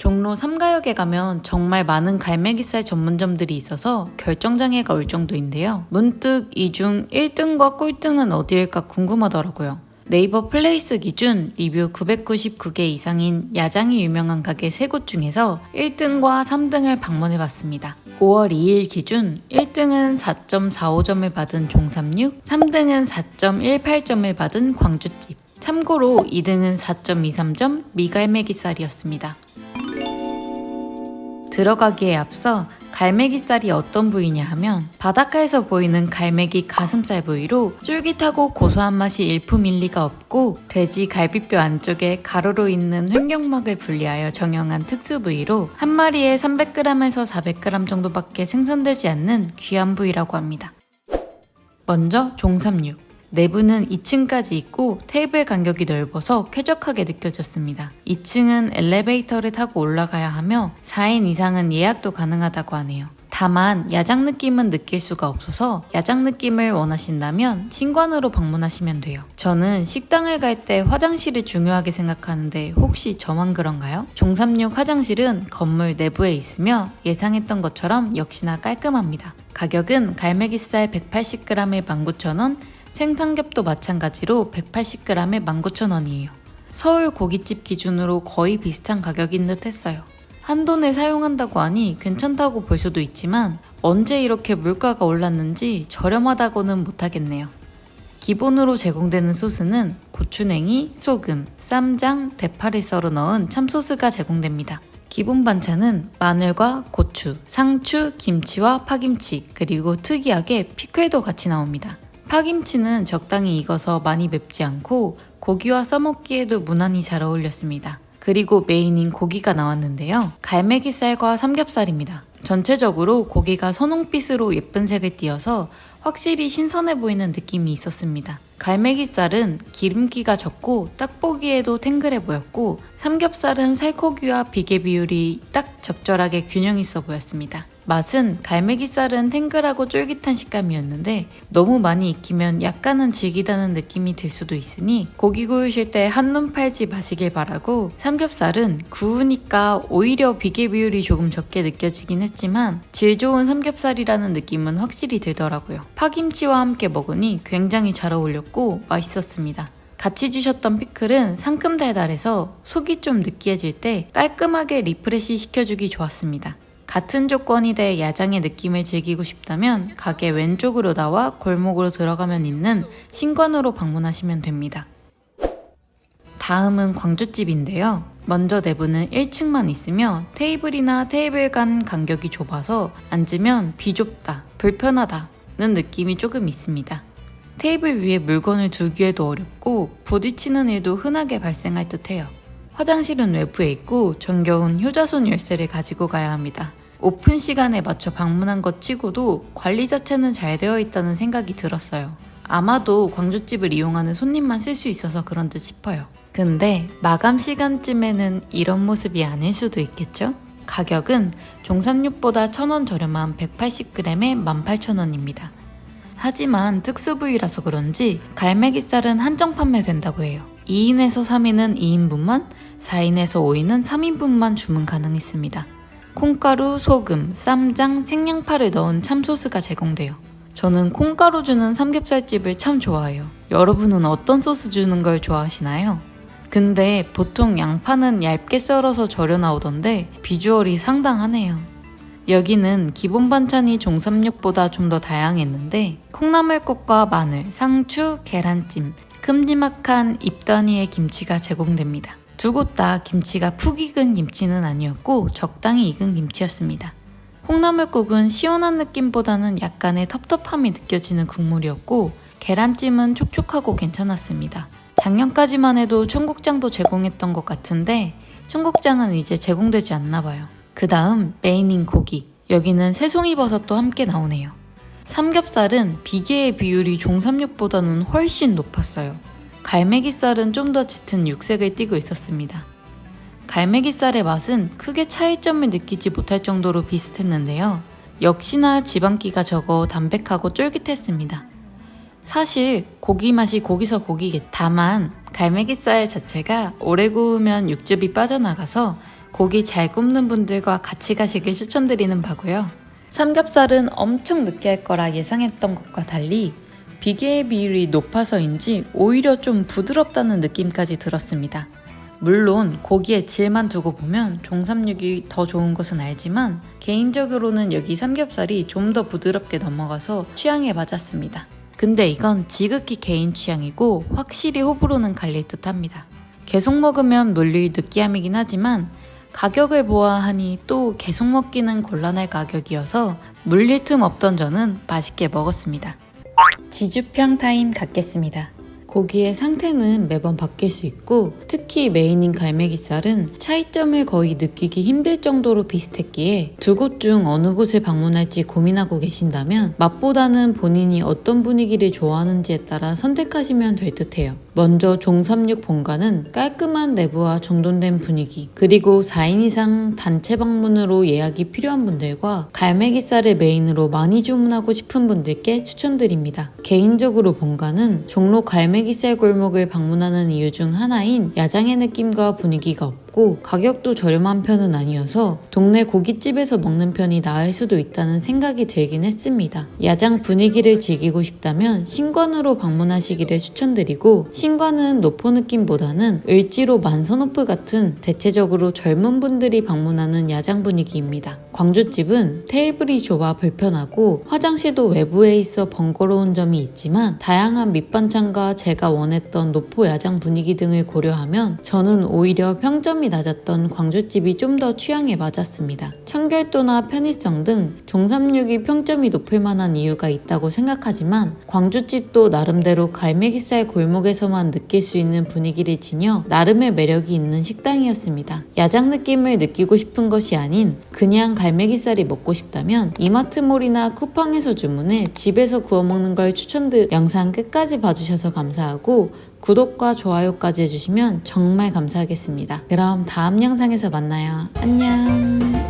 종로 3가역에 가면 정말 많은 갈매기살 전문점들이 있어서 결정장애가 올 정도인데요. 문득 이 중 1등과 꼴등은 어디일까 궁금하더라고요. 네이버 플레이스 기준 리뷰 999개 이상인 야장이 유명한 가게 3곳 중에서 1등과 3등을 방문해봤습니다. 5월 2일 기준 1등은 4.45점을 받은 종삼육, 3등은 4.18점을 받은 광주집. 참고로 2등은 4.23점 미갈매기살이었습니다. 들어가기에 앞서 갈매기살이 어떤 부위냐 하면 바닷가에서 보이는 갈매기 가슴살 부위로 쫄깃하고 고소한 맛이 일품일 리가 없고 돼지 갈비뼈 안쪽에 가로로 있는 횡격막을 분리하여 정형한 특수 부위로 한 마리에 300g에서 400g 정도밖에 생산되지 않는 귀한 부위라고 합니다. 먼저 종삼육. 내부는 2층까지 있고 테이블 간격이 넓어서 쾌적하게 느껴졌습니다. 2층은 엘리베이터를 타고 올라가야 하며 4인 이상은 예약도 가능하다고 하네요. 다만 야장 느낌은 느낄 수가 없어서 야장 느낌을 원하신다면 신관으로 방문하시면 돼요. 저는 식당을 갈 때 화장실을 중요하게 생각하는데 혹시 저만 그런가요? 종삼육 화장실은 건물 내부에 있으며 예상했던 것처럼 역시나 깔끔합니다. 가격은 갈매기살 180g에 19,000원, 생삼겹도 마찬가지로 180g에 19,000원이에요. 서울 고깃집 기준으로 거의 비슷한 가격인 듯 했어요. 한돈을 사용한다고 하니 괜찮다고 볼 수도 있지만 언제 이렇게 물가가 올랐는지 저렴하다고는 못하겠네요. 기본으로 제공되는 소스는 고추냉이, 소금, 쌈장, 대파를 썰어 넣은 참소스가 제공됩니다. 기본 반찬은 마늘과 고추, 상추, 김치와 파김치, 그리고 특이하게 피클도 같이 나옵니다. 파김치는 적당히 익어서 많이 맵지 않고 고기와 써먹기에도 무난히 잘 어울렸습니다. 그리고 메인인 고기가 나왔는데요. 갈매기살과 삼겹살입니다. 전체적으로 고기가 선홍빛으로 예쁜 색을 띠어서 확실히 신선해 보이는 느낌이 있었습니다. 갈매기살은 기름기가 적고 딱 보기에도 탱글해 보였고 삼겹살은 살코기와 비계 비율이 딱 적절하게 균형 있어 보였습니다. 맛은 갈매기살은 탱글하고 쫄깃한 식감이었는데 너무 많이 익히면 약간은 질기다는 느낌이 들 수도 있으니 고기 구우실 때 한눈 팔지 마시길 바라고 삼겹살은 구우니까 오히려 비계 비율이 조금 적게 느껴지긴 했지만 질 좋은 삼겹살이라는 느낌은 확실히 들더라고요. 파김치와 함께 먹으니 굉장히 잘 어울렸고 맛있었습니다. 같이 주셨던 피클은 상큼 달달해서 속이 좀 느끼해질 때 깔끔하게 리프레시 시켜주기 좋았습니다. 같은 조건이 돼 야장의 느낌을 즐기고 싶다면 가게 왼쪽으로 나와 골목으로 들어가면 있는 신관으로 방문하시면 됩니다. 다음은 광주집인데요. 먼저 내부는 1층만 있으며 테이블이나 테이블 간 간격이 좁아서 앉으면 비좁다, 불편하다는 느낌이 조금 있습니다. 테이블 위에 물건을 두기에도 어렵고 부딪히는 일도 흔하게 발생할 듯해요. 화장실은 외부에 있고 정겨운 효자손 열쇠를 가지고 가야 합니다. 오픈 시간에 맞춰 방문한 것 치고도 관리 자체는 잘 되어 있다는 생각이 들었어요. 아마도 광주집을 이용하는 손님만 쓸 수 있어서 그런 듯 싶어요. 근데 마감 시간쯤에는 이런 모습이 아닐 수도 있겠죠? 가격은 종삼육보다 1,000원 저렴한 180g에 18,000원입니다. 하지만 특수 부위라서 그런지 갈매기살은 한정 판매된다고 해요. 2인에서 3인은 2인분만, 4인에서 5인은 3인분만 주문 가능했습니다. 콩가루, 소금, 쌈장, 생양파를 넣은 참소스가 제공돼요. 저는 콩가루 주는 삼겹살집을 참 좋아해요. 여러분은 어떤 소스 주는 걸 좋아하시나요? 근데 보통 양파는 얇게 썰어서 절여 나오던데 비주얼이 상당하네요. 여기는 기본 반찬이 종삼육보다 좀 더 다양했는데 콩나물국과 마늘, 상추, 계란찜, 큼지막한 입 단위의 김치가 제공됩니다. 두 곳 다 김치가 푹 익은 김치는 아니었고 적당히 익은 김치였습니다. 콩나물국은 시원한 느낌보다는 약간의 텁텁함이 느껴지는 국물이었고 계란찜은 촉촉하고 괜찮았습니다. 작년까지만 해도 청국장도 제공했던 것 같은데 청국장은 이제 제공되지 않나 봐요. 그 다음 메인인 고기. 여기는 새송이버섯도 함께 나오네요. 삼겹살은 비계의 비율이 종삼육보다는 훨씬 높았어요. 갈매기살은 좀 더 짙은 육색을 띠고 있었습니다. 갈매기살의 맛은 크게 차이점을 느끼지 못할 정도로 비슷했는데요. 역시나 지방기가 적어 담백하고 쫄깃했습니다. 사실 고기 맛이 고기서 고기겠. 다만 갈매기살 자체가 오래 구우면 육즙이 빠져나가서 고기 잘 굽는 분들과 같이 가시길 추천드리는 바고요. 삼겹살은 엄청 느끼할 거라 예상했던 것과 달리 비계의 비율이 높아서인지 오히려 좀 부드럽다는 느낌까지 들었습니다. 물론 고기의 질만 두고 보면 종삼육이 더 좋은 것은 알지만 개인적으로는 여기 삼겹살이 좀 더 부드럽게 넘어가서 취향에 맞았습니다. 근데 이건 지극히 개인 취향이고 확실히 호불호는 갈릴 듯 합니다. 계속 먹으면 물릴 느끼함이긴 하지만 가격을 보아하니 또 계속 먹기는 곤란할 가격이어서 물릴 틈 없던 저는 맛있게 먹었습니다. 지주평 타임 갖겠습니다. 고기의 상태는 매번 바뀔 수 있고 특히 메인인 갈매기살은 차이점을 거의 느끼기 힘들 정도로 비슷했기에 두 곳 중 어느 곳을 방문할지 고민하고 계신다면 맛보다는 본인이 어떤 분위기를 좋아하는지에 따라 선택하시면 될 듯해요. 먼저 종삼육 본관은 깔끔한 내부와 정돈된 분위기, 그리고 4인 이상 단체 방문으로 예약이 필요한 분들과 갈매기살을 메인으로 많이 주문하고 싶은 분들께 추천드립니다. 개인적으로 본관은 종로 갈매기살 골목을 방문하는 이유 중 하나인 야장의 느낌과 분위기가 없고 가격도 저렴한 편은 아니어서 동네 고깃집에서 먹는 편이 나을 수도 있다는 생각이 들긴 했습니다. 야장 분위기를 즐기고 싶다면 신관으로 방문하시기를 추천드리고, 신관은 노포 느낌보다는 을지로 만선호프 같은 대체적으로 젊은 분들이 방문하는 야장 분위기입니다. 광주집은 테이블이 좁아 불편하고 화장실도 외부에 있어 번거로운 점이 있지만 다양한 밑반찬과 제가 원했던 노포 야장 분위기 등을 고려하면 저는 오히려 평점이 낮았던 광주집이 좀 더 취향에 맞았습니다. 청결도나 편의성 등 종삼육이 평점이 높을 만한 이유가 있다고 생각하지만 광주집도 나름대로 갈매기살 골목에서만 느낄 수 있는 분위기를 지녀 나름의 매력이 있는 식당이었습니다. 야장 느낌을 느끼고 싶은 것이 아닌 그냥 갈매기살이 먹고 싶다면 이마트몰이나 쿠팡에서 주문해 집에서 구워 먹는 걸 추천드려. 영상 끝까지 봐주셔서 감사하고 구독과 좋아요까지 해주시면 정말 감사하겠습니다. 그럼 다음 영상에서 만나요. 안녕.